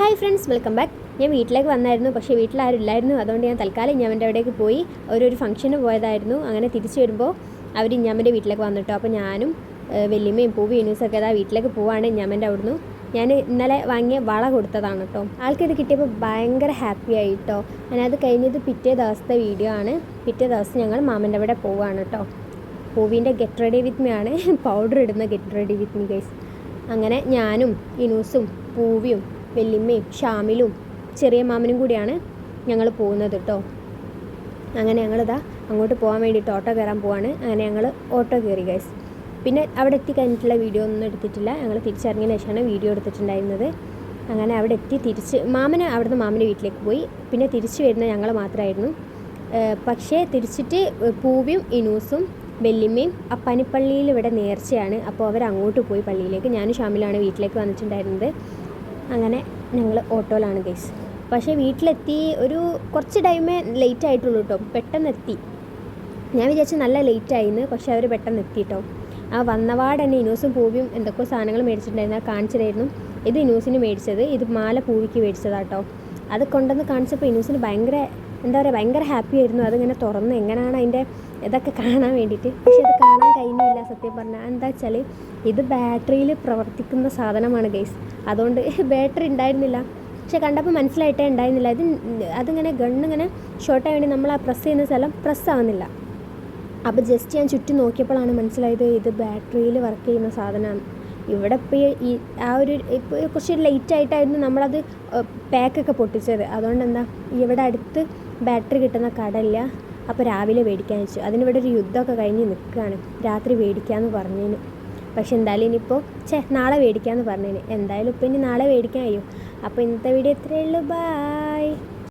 Hi friends, welcome back. ഞാൻ വീട്ടിലേക്ക് വന്നായിരുന്നു, പക്ഷേ വീട്ടിലാരും ഇല്ലായിരുന്നു. അതുകൊണ്ട് ഞാൻ തൽക്കാലം ഇഞ്ഞാമൻ്റെ അവിടേക്ക് പോയി ഒരു ഫംഗ്ഷന് പോയതായിരുന്നു. അങ്ങനെ തിരിച്ചു വരുമ്പോൾ അവർ ഇഞ്ഞാമൻ്റെ വീട്ടിലേക്ക് വന്നിട്ടോ. അപ്പോൾ ഞാനും വല്യമ്മയും പൂവി യൂനൂസൊക്കെ അതാ വീട്ടിലേക്ക് പോവാണ്. ഇഞ്ഞാമൻ്റെ അവിടുന്ന് ഞാൻ ഇന്നലെ വാങ്ങിയ വള കൊടുത്തതാണ് കേട്ടോ. ആൾക്കിത് കിട്ടിയപ്പോൾ ഭയങ്കര ഹാപ്പി ആയിട്ടോ. ഞാൻ അത് കഴിഞ്ഞത് പിറ്റേ ദിവസത്തെ വീഡിയോ ആണ്. പിറ്റേ ദിവസം ഞങ്ങൾ മാമൻ്റെ അവിടെ പോവുകയാണ് കേട്ടോ. പൂവിൻ്റെ ഗെറ്റ് റെഡി വിത്ത് മീ ആണ്, പൗഡർ ഇടുന്ന get ready with me guys. അങ്ങനെ ഞാനും യൂനൂസും പൂവിയും വല്യമ്മയും ഷാമിലും ചെറിയ മാമനും കൂടിയാണ് ഞങ്ങൾ പോകുന്നത് കേട്ടോ. അങ്ങനെ ഞങ്ങളിതാ അങ്ങോട്ട് പോകാൻ വേണ്ടിയിട്ട് ഓട്ടോ കയറാൻ പോവാണ്. അങ്ങനെ ഞങ്ങൾ ഓട്ടോ കയറി ഗൈസ്. പിന്നെ അവിടെ എത്തി കഴിഞ്ഞിട്ടുള്ള വീഡിയോ ഒന്നും എടുത്തിട്ടില്ല. ഞങ്ങൾ തിരിച്ചിറങ്ങിയതിന് ശേഷമാണ് വീഡിയോ എടുത്തിട്ടുണ്ടായിരുന്നത്. അങ്ങനെ അവിടെ എത്തി അവിടുന്ന് മാമൻ്റെ വീട്ടിലേക്ക് പോയി. പിന്നെ തിരിച്ച് വരുന്ന ഞങ്ങൾ മാത്രമായിരുന്നു. പക്ഷേ തിരിച്ചിട്ട് പൂവിയും ഇനൂസും വല്യമ്മയും അപ്പാനിപ്പള്ളിയിൽ ഇവിടെ നേർച്ചയാണ്. അപ്പോൾ അവർ അങ്ങോട്ട് പോയി പള്ളിയിലേക്ക്. ഞാനും ഷാമിലാണ് വീട്ടിലേക്ക് വന്നിട്ടുണ്ടായിരുന്നത്. അങ്ങനെ ഞങ്ങൾ ഓട്ടോയിലാണ് ഗൈസ്. പക്ഷേ വീട്ടിലെത്തി ഒരു കുറച്ച് ടൈമേ ലേറ്റ് ആയിട്ടുള്ളൂ കേട്ടോ. പെട്ടെന്ന് എത്തി. ഞാൻ വിചാരിച്ചു നല്ല ലേറ്റ് ആയിന്ന്, പക്ഷേ അവർ പെട്ടെന്ന് എത്തി കേട്ടോ. ആ വന്നപാട് തന്നെ ഇനൂസും പൂവിയും എന്തൊക്കെയോ സാധനങ്ങൾ മേടിച്ചിട്ടുണ്ടായിരുന്നു. കാണിച്ചതായിരുന്നു. ഇത് ഇനൂസിന് മേടിച്ചത്, ഇത് മാല പൂവിക്ക് മേടിച്ചതാട്ടോ. അത് കൊണ്ടുവന്ന് കാണിച്ചപ്പോൾ ഇനൂസിന് ഭയങ്കര ഹാപ്പി ആയിരുന്നു. അതിങ്ങനെ തുറന്ന് എങ്ങനെയാണ് അതിൻ്റെ ഇതൊക്കെ കാണാൻ വേണ്ടിയിട്ട്. പക്ഷേ അത് കാണാൻ കഴിഞ്ഞില്ല സത്യം പറഞ്ഞാൽ. എന്താ വെച്ചാൽ ഇത് ബാറ്ററിയിൽ പ്രവർത്തിക്കുന്ന സാധനമാണ് ഗൈസ്. അതുകൊണ്ട് ബാറ്ററി ഉണ്ടായിരുന്നില്ല. പക്ഷെ കണ്ടപ്പോൾ മനസ്സിലായിട്ടേ ഉണ്ടായിരുന്നില്ല. അതിങ്ങനെ ഗണ്ണിങ്ങനെ ഷോർട്ടായി വേണ്ടി നമ്മൾ ആ പ്രസ് ചെയ്യുന്ന സ്ഥലം പ്രസ് ആവുന്നില്ല. അപ്പോൾ ജസ്റ്റ് ഞാൻ ചുറ്റും നോക്കിയപ്പോഴാണ് മനസ്സിലായത് ഇത് ബാറ്ററിയിൽ വർക്ക് ചെയ്യുന്ന സാധനമാണ്. ഇവിടെ ഇപ്പോൾ കുറച്ച് ലേറ്റ് ആയിട്ടായിരുന്നു നമ്മളത് പാക്കൊക്കെ പൊട്ടിച്ചത്. അതുകൊണ്ട് എന്താ ഇവിടെ അടുത്ത് ബാറ്ററി കിട്ടുന്ന കടയില്ല. അപ്പോൾ രാവിലെ മേടിക്കാൻ വെച്ചു. അതിനിവിടെ ഒരു യുദ്ധമൊക്കെ കഴിഞ്ഞ് നിൽക്കുകയാണ്. രാത്രി മേടിക്കാമെന്ന് പറഞ്ഞതിന്. പക്ഷെ എന്തായാലും ഇനിയിപ്പോൾ നാളെ മേടിക്കാമെന്ന് പറഞ്ഞതിന്. എന്തായാലും ഇപ്പോൾ ഇനി നാളെ മേടിക്കാൻ കഴിയും. അപ്പോൾ ഇന്നത്തെ വീഡിയോ ഇത്രയേ ഉള്ളൂ. ബൈ.